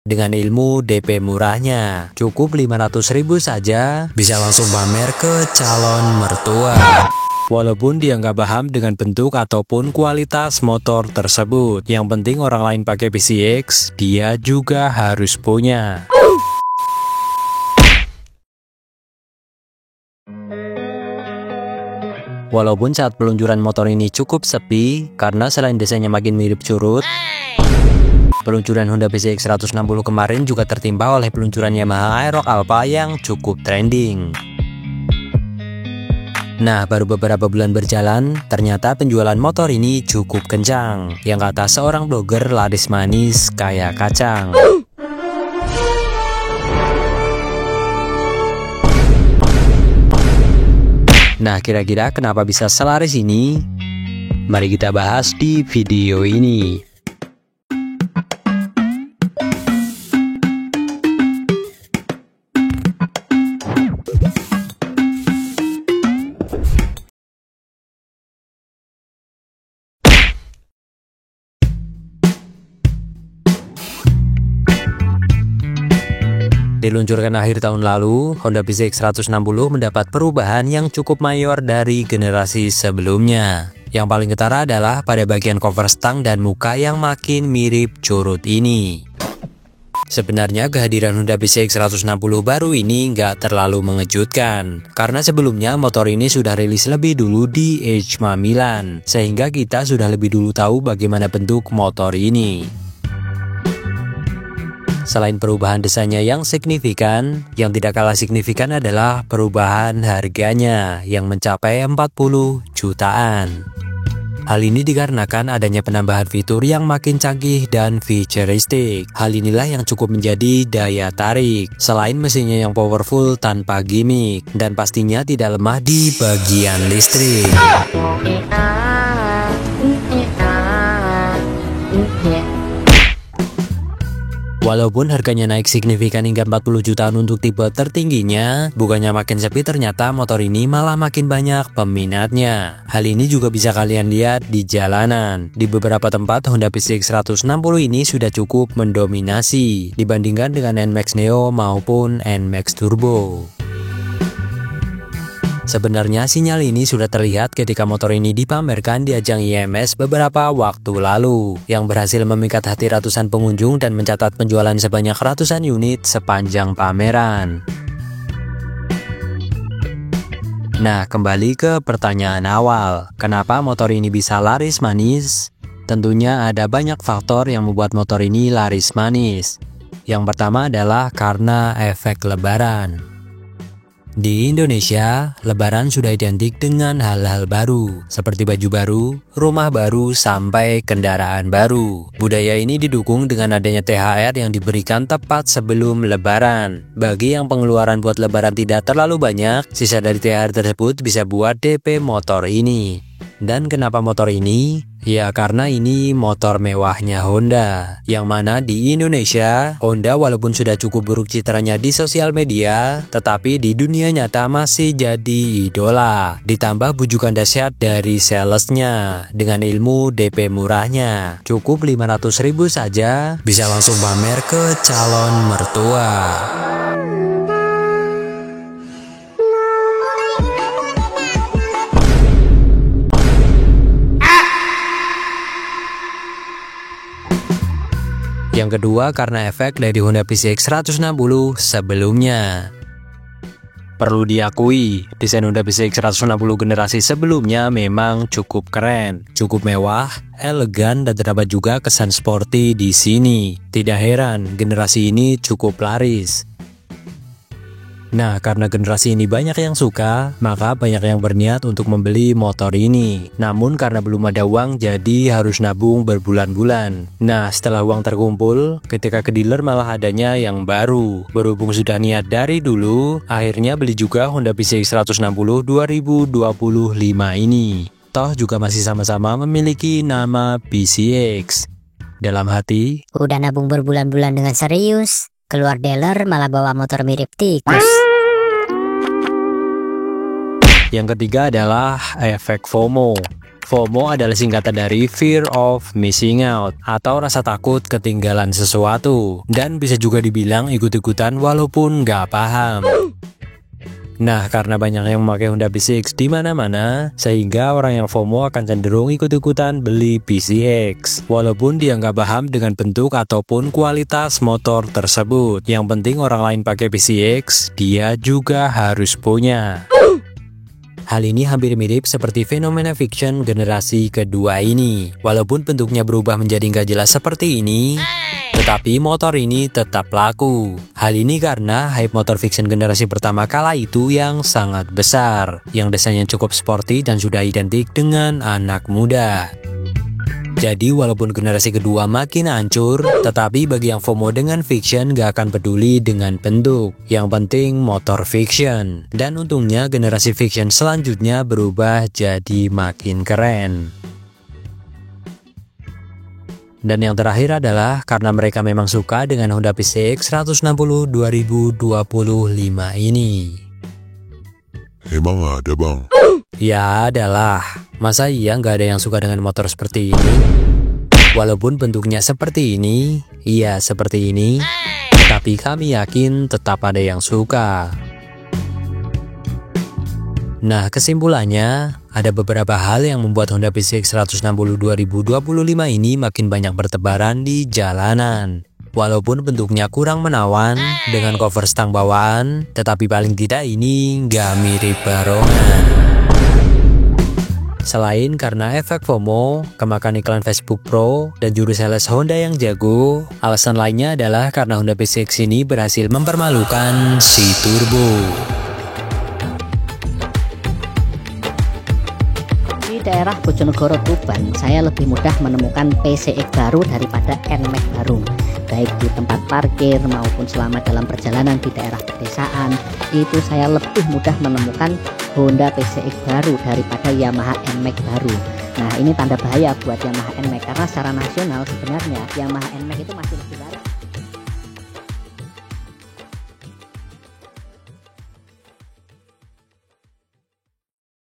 Dengan ilmu DP murahnya, cukup 500.000 saja, bisa langsung pamer ke calon mertua. Walaupun dia nggak paham dengan bentuk ataupun kualitas motor tersebut, yang penting orang lain pakai PCX, dia juga harus punya. Walaupun saat peluncuran motor ini cukup sepi, karena selain desainnya makin mirip curut, peluncuran Honda PCX 160 kemarin juga tertimpa oleh peluncuran Yamaha Aerox Alpha yang cukup trending. Nah, baru beberapa bulan berjalan, ternyata penjualan motor ini cukup kencang, yang kata seorang blogger laris manis kayak kacang. Nah, kira-kira kenapa bisa selaris ini? Mari kita bahas di video ini. Diluncurkan akhir tahun lalu, Honda PCX 160 mendapat perubahan yang cukup mayor dari generasi sebelumnya. Yang paling ketara adalah pada bagian cover stang dan muka yang makin mirip curut ini. Sebenarnya kehadiran Honda PCX 160 baru ini nggak terlalu mengejutkan, karena sebelumnya motor ini sudah rilis lebih dulu di EICMA Milan, sehingga kita sudah lebih dulu tahu bagaimana bentuk motor ini. Selain perubahan desainnya yang signifikan, yang tidak kalah signifikan adalah perubahan harganya yang mencapai 40 jutaan. Hal ini dikarenakan adanya penambahan fitur yang makin canggih dan futuristik. Hal inilah yang cukup menjadi daya tarik, selain mesinnya yang powerful tanpa gimmick, dan pastinya tidak lemah di bagian listrik. Walaupun harganya naik signifikan hingga 40 jutaan untuk tipe tertingginya, bukannya makin sepi, ternyata motor ini malah makin banyak peminatnya. Hal ini juga bisa kalian lihat di jalanan. Di beberapa tempat Honda PCX 160 ini sudah cukup mendominasi dibandingkan dengan NMAX Neo maupun NMAX Turbo. Sebenarnya sinyal ini sudah terlihat ketika motor ini dipamerkan di ajang IMS beberapa waktu lalu, yang berhasil memikat hati ratusan pengunjung dan mencatat penjualan sebanyak ratusan unit sepanjang pameran. Nah, kembali ke pertanyaan awal, kenapa motor ini bisa laris manis? Tentunya ada banyak faktor yang membuat motor ini laris manis. Yang pertama adalah karena efek lebaran. Di Indonesia, Lebaran sudah identik dengan hal-hal baru, seperti baju baru, rumah baru, sampai kendaraan baru. Budaya ini didukung dengan adanya THR yang diberikan tepat sebelum Lebaran. Bagi yang pengeluaran buat Lebaran tidak terlalu banyak, sisa dari THR tersebut bisa buat DP motor ini. Dan kenapa motor ini? Ya karena ini motor mewahnya Honda, yang mana di Indonesia, Honda walaupun sudah cukup buruk citranya di sosial media, tetapi di dunia nyata masih jadi idola. Ditambah bujukan dahsyat dari salesnya, dengan ilmu DP murahnya, cukup 500.000 saja, bisa langsung pamer ke calon mertua. Yang kedua karena efek dari Honda PCX 160 sebelumnya. Perlu diakui, desain Honda PCX 160 generasi sebelumnya memang cukup keren, cukup mewah, elegan, dan terdapat juga kesan sporty di sini. Tidak heran, generasi ini cukup laris. Nah, karena generasi ini banyak yang suka, maka banyak yang berniat untuk membeli motor ini. Namun karena belum ada uang, jadi harus nabung berbulan-bulan. Nah, setelah uang terkumpul, ketika ke dealer malah adanya yang baru. Berhubung sudah niat dari dulu, akhirnya beli juga Honda PCX 160 2025 ini. Toh juga masih sama-sama memiliki nama PCX. Dalam hati, udah nabung berbulan-bulan dengan serius, keluar dealer malah bawa motor mirip tikus. Yang ketiga adalah efek FOMO. FOMO adalah singkatan dari Fear of Missing Out atau rasa takut ketinggalan sesuatu, dan bisa juga dibilang ikut-ikutan walaupun nggak paham. Nah, karena banyak yang memakai Honda PCX di mana-mana, sehingga orang yang FOMO akan cenderung ikut-ikutan beli PCX, walaupun dia nggak paham dengan bentuk ataupun kualitas motor tersebut. Yang penting orang lain pakai PCX, dia juga harus punya. Hal ini hampir mirip seperti fenomena fiction generasi kedua ini. Walaupun bentuknya berubah menjadi nggak jelas seperti ini, tetapi motor ini tetap laku. Hal ini karena hype motor fiction generasi pertama kala itu yang sangat besar, yang desainnya cukup sporty dan sudah identik dengan anak muda. Jadi walaupun generasi kedua makin hancur, tetapi bagi yang FOMO dengan fiction gak akan peduli dengan bentuk. Yang penting motor fiction. Dan untungnya generasi fiction selanjutnya berubah jadi makin keren. Dan yang terakhir adalah karena mereka memang suka dengan Honda PCX 160 2025 ini. Emang ada bang? Ya adalah, masa iya nggak ada yang suka dengan motor seperti ini? Walaupun bentuknya seperti ini, iya seperti ini, tapi kami yakin tetap ada yang suka. Nah, kesimpulannya, ada beberapa hal yang membuat Honda PCX 160 2025 ini makin banyak bertebaran di jalanan. Walaupun bentuknya kurang menawan dengan cover stang bawaan, tetapi paling tidak ini nggak mirip barongan. Selain karena efek FOMO, kemakan iklan Facebook Pro, dan juru sales Honda yang jago, alasan lainnya adalah karena Honda PCX ini berhasil mempermalukan si turbo. Di daerah Bojonegoro Tuban, saya lebih mudah menemukan PCX baru daripada NMAX baru. Baik di tempat parkir maupun selama dalam perjalanan di daerah pedesaan, itu saya lebih mudah menemukan Honda PCX baru daripada Yamaha NMAX baru. Nah, ini tanda bahaya buat Yamaha NMAX karena secara nasional sebenarnya Yamaha NMAX itu masih lebih baru.